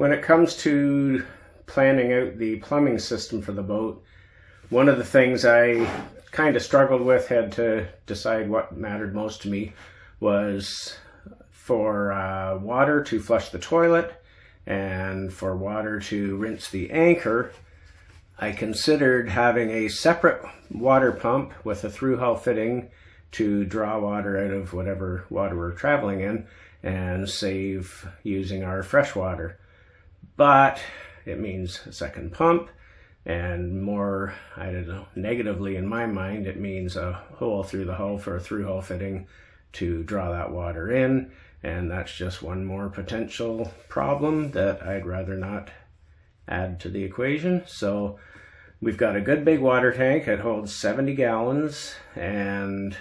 When it comes to planning out the plumbing system for the boat, one of the things I kind of struggled with, had to decide what mattered most to me, was for water to flush the toilet and for water to rinse the anchor. I considered having a separate water pump with a through hull fitting to draw water out of whatever water we're traveling in and save using our fresh water. But it means a second pump, and more, I don't know, negatively in my mind, it means a hole through the hull for a through hull fitting to draw that water in, and that's just one more potential problem that I'd rather not add to the equation. So we've got a good big water tank. It holds 70 gallons, and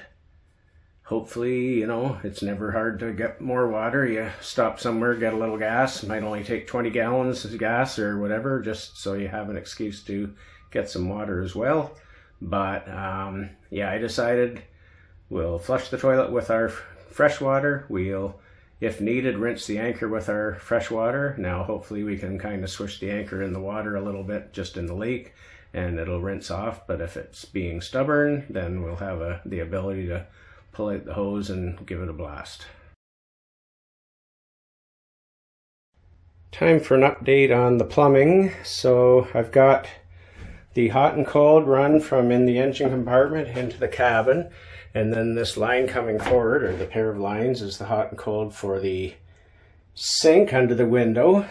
hopefully, you know, it's never hard to get more water. You stop somewhere, get a little gas. It might only take 20 gallons of gas or whatever, just so you have an excuse to get some water as well. But yeah, I decided we'll flush the toilet with our fresh water. We'll, if needed, rinse the anchor with our fresh water. Now hopefully we can kind of swish the anchor in the water a little bit just in the lake and it'll rinse off. But if it's being stubborn, then we'll have the ability to pull out the hose and give it a blast. Time for an update on the plumbing. So I've got the hot and cold run from in the engine compartment into the cabin, and then this line coming forward, or the pair of lines, is the hot and cold for the sink under the window.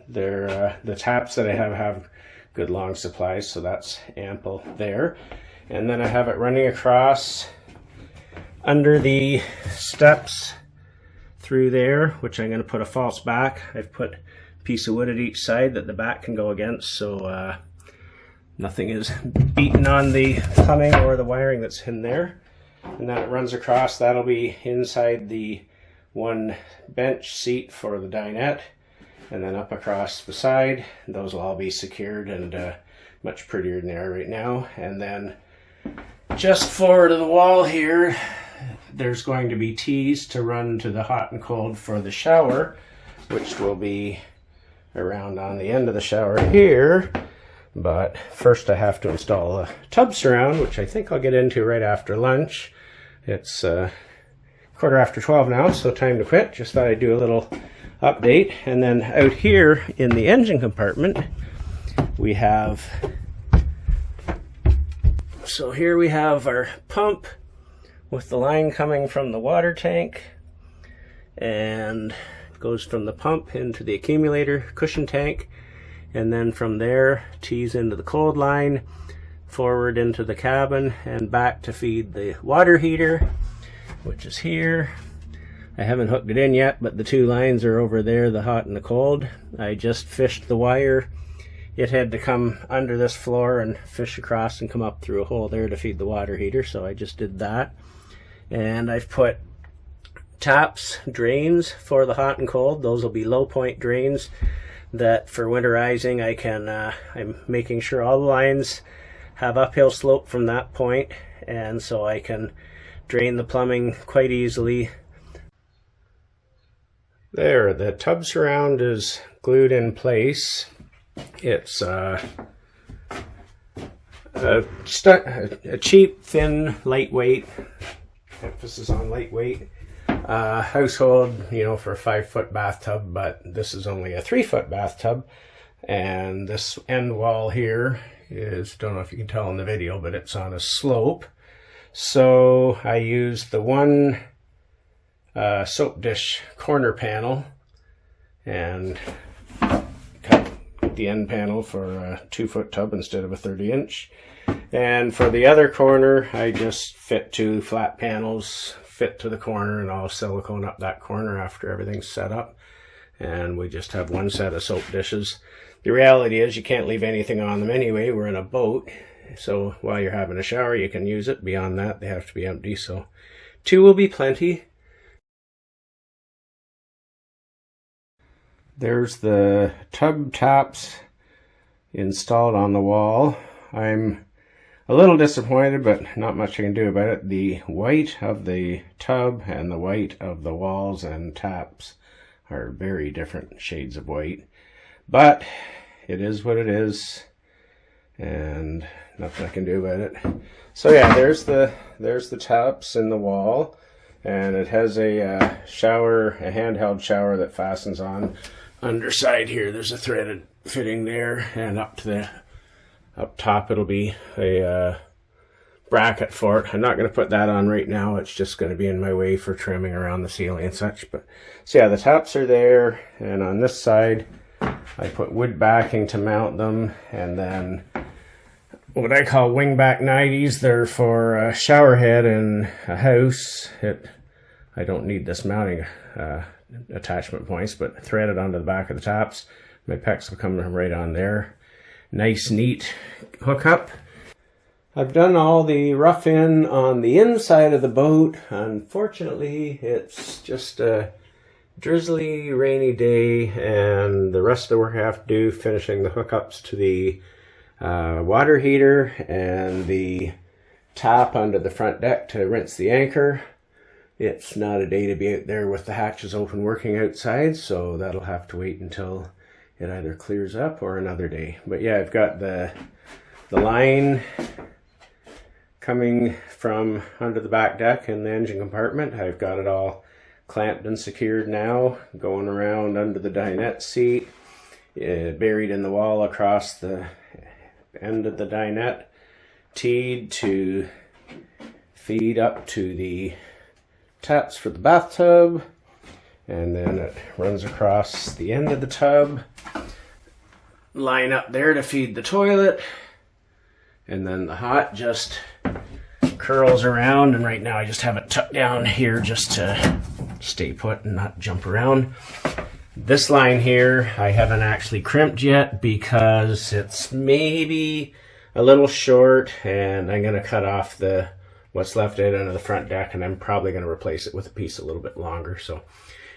They're the taps that I have good long supplies, so that's ample there. And then I have it running across under the steps through there, which I'm going to put a false back. I've put a piece of wood at each side that the back can go against, so nothing is beaten on the plumbing or the wiring that's in there. And then it runs across. That'll be inside the one bench seat for the dinette, and then up across the side. Those will all be secured and much prettier than they are right now. And then just forward of the wall here, there's going to be T's to run to the hot and cold for the shower, which will be around on the end of the shower here. But first I have to install a tub surround, which I think I'll get into right after lunch. It's 12:15 now, so time to quit. Just thought I'd do a little update. And then out here in the engine compartment, we have, so here we have our pump with the line coming from the water tank, and it goes from the pump into the accumulator cushion tank, and then from there tees into the cold line, forward into the cabin, and back to feed the water heater, which is here. I haven't hooked it in yet, but the two lines are over there, the hot and the cold. I just fished the wire. It had to come under this floor and fish across and come up through a hole there to feed the water heater, so I just did that. And I've put taps, drains for the hot and cold. Those will be low point drains that for winterizing I can, I'm making sure all the lines have uphill slope from that point, and so I can drain the plumbing quite easily. There, the tub surround is glued in place. It's a cheap, thin, lightweight, emphasis on lightweight, household, you know, for a 5-foot bathtub, but this is only a 3-foot bathtub. And this end wall here is, don't know if you can tell in the video, but it's on a slope. So I used the one soap dish corner panel and cut the end panel for a 2-foot tub instead of a 30-inch. And for the other corner, I just fit 2 flat panels, fit to the corner, and I'll silicone up that corner after everything's set up. And we just have one set of soap dishes. The reality is you can't leave anything on them anyway. We're in a boat, so while you're having a shower you can use it. Beyond that, they have to be empty, so 2 will be plenty. There's the tub taps installed on the wall. I'm a little disappointed, but not much I can do about it. The white of the tub and the white of the walls and taps are very different shades of white. But it is what it is, and nothing I can do about it. So yeah, there's the taps in the wall, and it has a shower, a handheld shower that fastens on underside here. There's a threaded fitting there, and up top it'll be a bracket for it. I'm not going to put that on right now. It's just going to be in my way for trimming around the ceiling and such. But so yeah, the taps are there, and on this side I put wood backing to mount them, and then what I call wingback 90s. They're for a shower head in a house. I don't need this mounting attachment points, but threaded onto the back of the taps. My pecs will come right on there. Nice, neat hookup. I've done all the rough-in on the inside of the boat. Unfortunately, it's just a drizzly, rainy day, and the rest of the work I have to do, finishing the hookups to the water heater and the tap under the front deck to rinse the anchor. It's not a day to be out there with the hatches open working outside, so that'll have to wait until it either clears up or another day. But yeah, I've got the line coming from under the back deck in the engine compartment. I've got it all clamped and secured now, going around under the dinette seat, buried in the wall across the end of the dinette, teed to feed up to the taps for the bathtub, and then it runs across the end of the tub, line up there to feed the toilet, and then the hot just curls around, and right now I just have it tucked down here just to stay put and not jump around. This line here I haven't actually crimped yet because it's maybe a little short, and I'm going to cut off what's left out under the front deck, and I'm probably going to replace it with a piece a little bit longer. So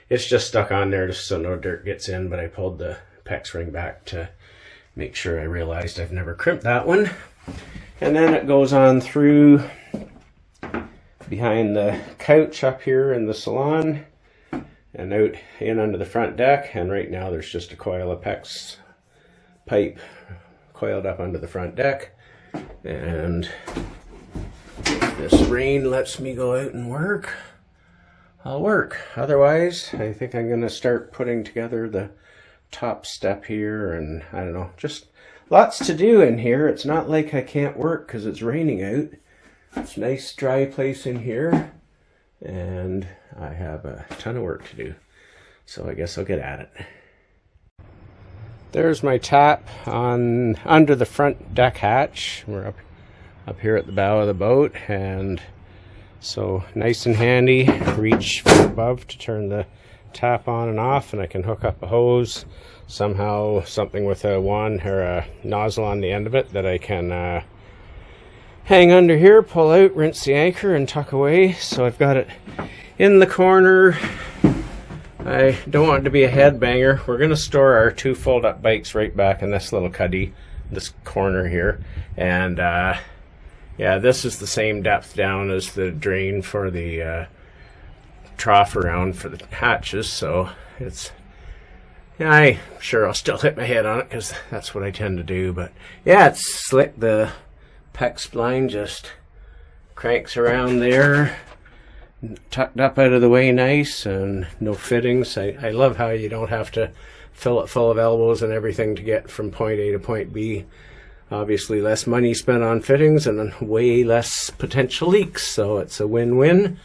it's just stuck on there just so no dirt gets in, but I pulled the PEX ring back to make sure I realized I've never crimped that one. And then it goes on through behind the couch up here in the salon and out in under the front deck, and right now there's just a coil of PEX pipe coiled up under the front deck, and if this rain lets me go out and work, I'll work. Otherwise, I think I'm going to start putting together the top step here, and I don't know, just lots to do in here. It's not like I can't work because it's raining out. It's a nice dry place in here, and I have a ton of work to do. So I guess I'll get at it. There's my tap under the front deck hatch. We're up here at the bow of the boat, and so nice and handy. Reach from above to turn the tap on and off, and I can hook up a hose, somehow something with a wand or a nozzle on the end of it that I can hang under here, pull out, rinse the anchor, and tuck away. So I've got it in the corner. I don't want it to be a headbanger. We're going to store our two fold-up bikes right back in this little cuddy, this corner here. And yeah, this is the same depth down as the drain for the trough around for the hatches. So it's, yeah, I'm sure I'll still hit my head on it because that's what I tend to do. But yeah, it's slick. The PEX spline just cranks around there, tucked up out of the way nice, and no fittings. I love how you don't have to fill it full of elbows and everything to get from point A to point B. Obviously less money spent on fittings and way less potential leaks, so it's a win-win.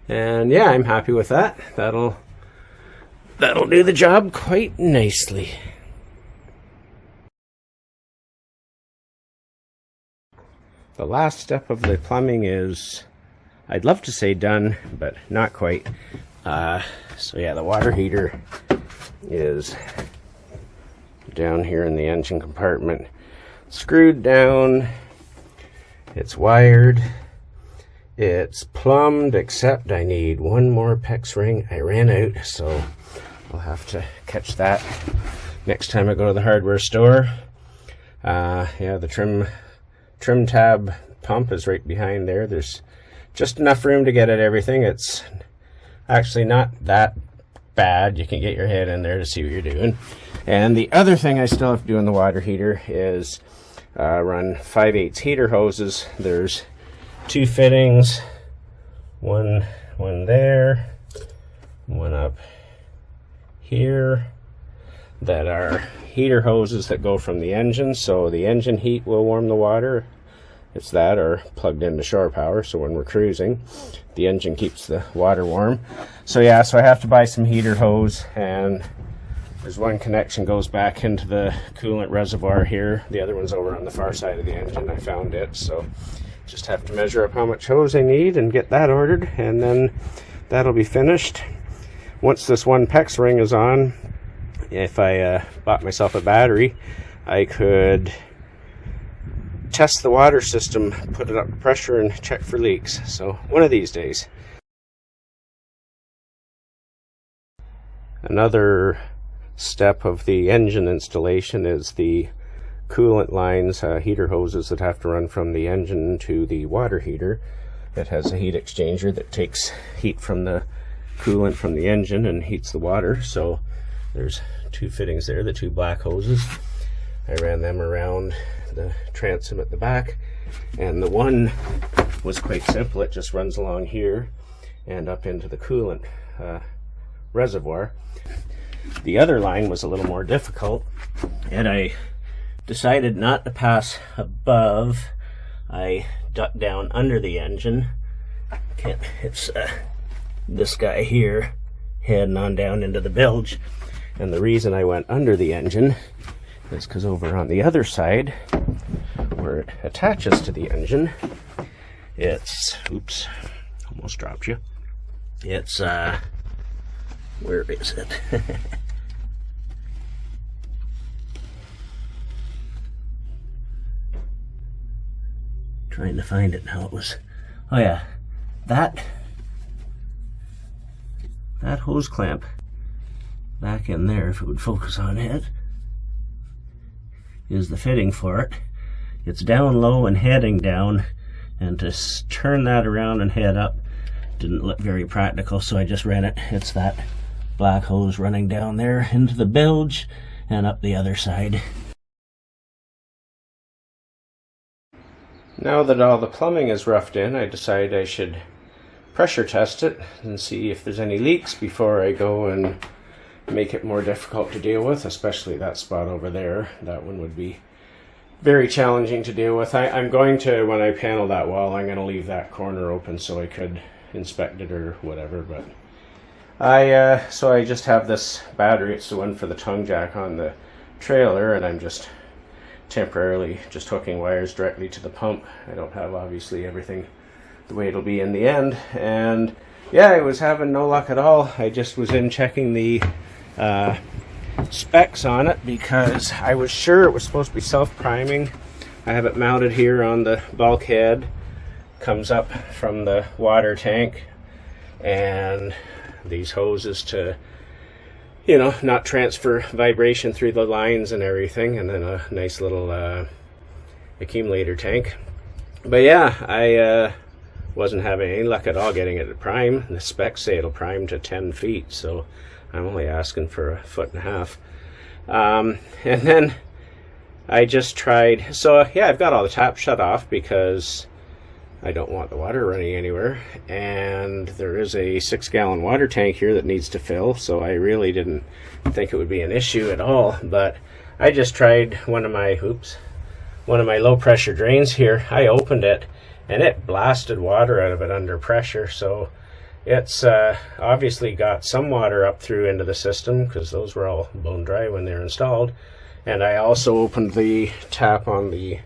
And yeah, I'm happy with that. That'll do the job quite nicely. The last step of the plumbing is, I'd love to say done, but not quite. So yeah, the water heater is down here in the engine compartment, screwed down, it's wired, it's plumbed, except I need one more PEX ring. I ran out, so I'll have to catch that next time I go to the hardware store. Yeah, the trim tab pump is right behind there. There's just enough room to get at everything. It's actually not that bad. You can get your head in there to see what you're doing. And the other thing I still have to do in the water heater is run 5/8 heater hoses. There's 2 fittings, one there, one up here, that are heater hoses that go from the engine, so the engine heat will warm the water. It's that, or plugged into shore power, so when we're cruising the engine keeps the water warm. So yeah, so I have to buy some heater hose, and there's one connection goes back into the coolant reservoir here, the other one's over on the far side of the engine. I found it, so just have to measure up how much hose I need and get that ordered, and then that'll be finished. Once this one PEX ring is on, if I bought myself a battery, I could test the water system, put it up to pressure, and check for leaks. So one of these days. Another step of the engine installation is the coolant lines, heater hoses that have to run from the engine to the water heater. It has a heat exchanger that takes heat from the coolant from the engine and heats the water. So there's 2 fittings there, the 2 black hoses. I ran them around the transom at the back, and the one was quite simple. It just runs along here and up into the coolant reservoir. The other line was a little more difficult, and I decided not to pass above. I ducked down under the engine. It's this guy here heading on down into the bilge, and the reason I went under the engine is because over on the other side where it attaches to the engine, it's, oops, almost dropped you, it's where is it? Trying to find it now. It was, oh yeah, that hose clamp back in there, if it would focus on it, is the fitting for it. It's down low and heading down, and to turn that around and head up didn't look very practical, so I just ran it. It's that black hose running down there into the bilge and up the other side. Now that all the plumbing is roughed in, I decided I should pressure test it and see if there's any leaks before I go and make it more difficult to deal with, especially that spot over there. That one would be very challenging to deal with. I'm going to, when I panel that wall, I'm going to leave that corner open so I could inspect it or whatever. But so I just have this battery. It's the one for the tongue jack on the trailer, and I'm just temporarily just hooking wires directly to the pump. I don't have obviously everything the way it'll be in the end, and yeah, I was having no luck at all. I just was in checking the specs on it because I was sure it was supposed to be self-priming. I have it mounted here on the bulkhead, comes up from the water tank, and these hoses to, you know, not transfer vibration through the lines and everything, and then a nice little accumulator tank. But yeah, I wasn't having any luck at all getting it to prime. The specs say it'll prime to 10 feet, so I'm only asking for 1.5 feet. And then I just tried, so yeah, I've got all the taps shut off because I don't want the water running anywhere, and there is a 6-gallon water tank here that needs to fill, so I really didn't think it would be an issue at all. But I just tried one of my low pressure drains here. I opened it and it blasted water out of it under pressure, so it's obviously got some water up through into the system because those were all bone dry when they were installed. And I also opened the tap on the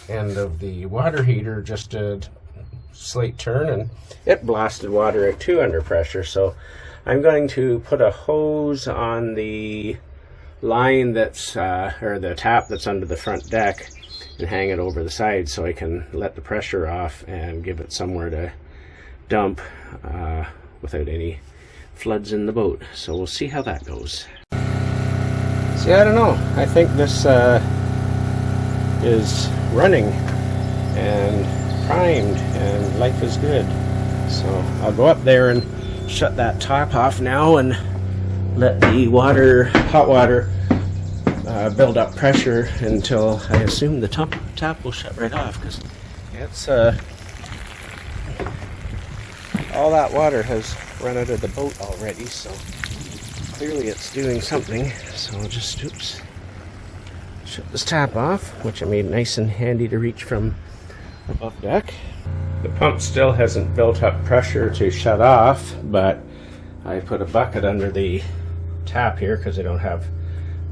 end of the water heater just a slight turn, and it blasted water out too under pressure. So I'm going to put a hose on the line that's or the tap that's under the front deck and hang it over the side so I can let the pressure off and give it somewhere to dump without any floods in the boat. So we'll see how that goes. See, I don't know. I think this is running and primed and life is good. So I'll go up there and shut that top off now and let the water, hot water, build up pressure until I assume the tap will shut right off, because it's all that water has run out of the boat already, so clearly it's doing something. So I'll just shut this tap off, which I made nice and handy to reach from above deck. The pump still hasn't built up pressure to shut off, but I put a bucket under the tap here because I don't have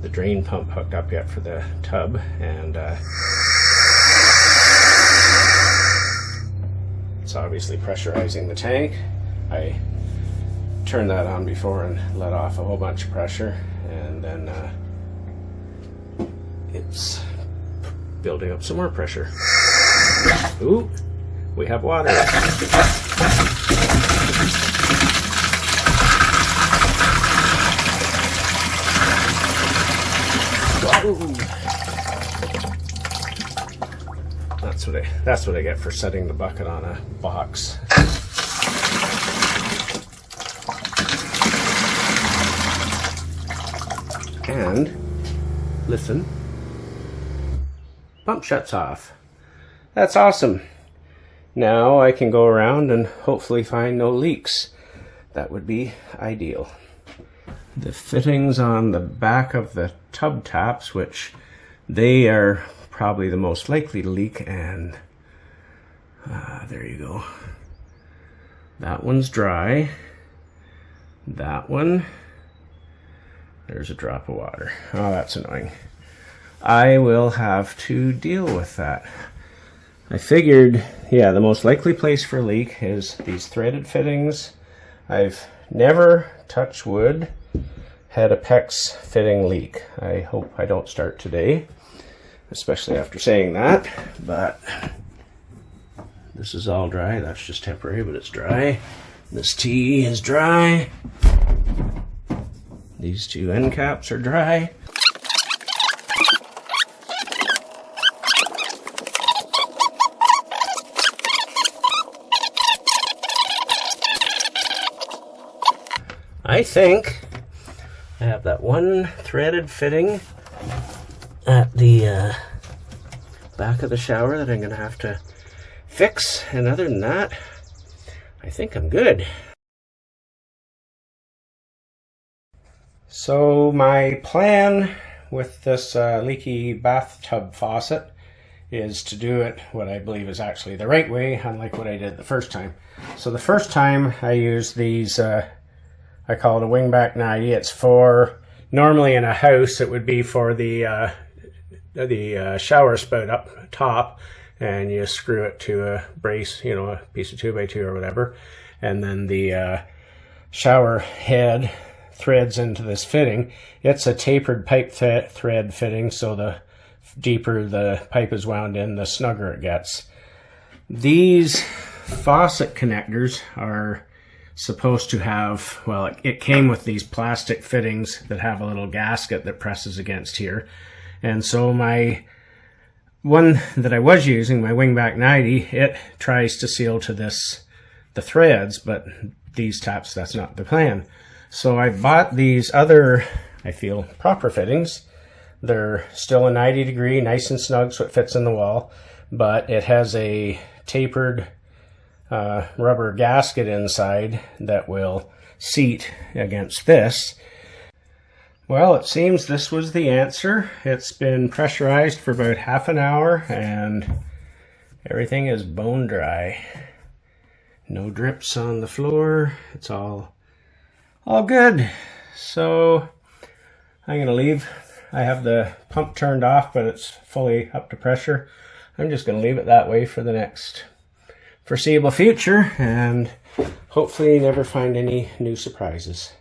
the drain pump hooked up yet for the tub, and it's obviously pressurizing the tank. I turned that on before and let off a whole bunch of pressure, and then it's building up some more pressure. Ooh, we have water. That's what I get for setting the bucket on a box. And listen, pump shuts off. That's awesome. Now I can go around and hopefully find no leaks. That would be ideal. The fittings on the back of the tub taps, which they are probably the most likely to leak, and there you go. That one's dry. That one, there's a drop of water. Oh, that's annoying. I will have to deal with that. I figured, yeah, the most likely place for a leak is these threaded fittings. I've never, touch wood, had a PEX fitting leak. I hope I don't start today, especially after saying that, but this is all dry. That's just temporary, but it's dry. This T is dry. These two end caps are dry. I think I have that one threaded fitting at the back of the shower that I'm going to have to fix, and other than that, I think I'm good. So my plan with this leaky bathtub faucet is to do it what I believe is actually the right way, unlike what I did the first time. So the first time I used these, I call it a wingback 90. It's for, normally in a house it would be for the shower spout up top, and you screw it to a brace, you know, a piece of 2x2 or whatever, and then the shower head threads into this fitting. It's a tapered pipe thread fitting, so the deeper the pipe is wound in, the snugger it gets. These faucet connectors are supposed to have, well, it came with these plastic fittings that have a little gasket that presses against here. And so my one that I was using, my wingback 90, it tries to seal to the threads, but these taps, that's not the plan. So I bought these other, I feel, proper fittings. They're still a 90 degree, nice and snug, so it fits in the wall, but it has a tapered rubber gasket inside that will seat against this. Well, it seems this was the answer. It's been pressurized for about half an hour and everything is bone dry. No drips on the floor. It's all good. So I'm gonna leave. I have the pump turned off, but it's fully up to pressure. I'm just gonna leave it that way for the next foreseeable future and hopefully never find any new surprises.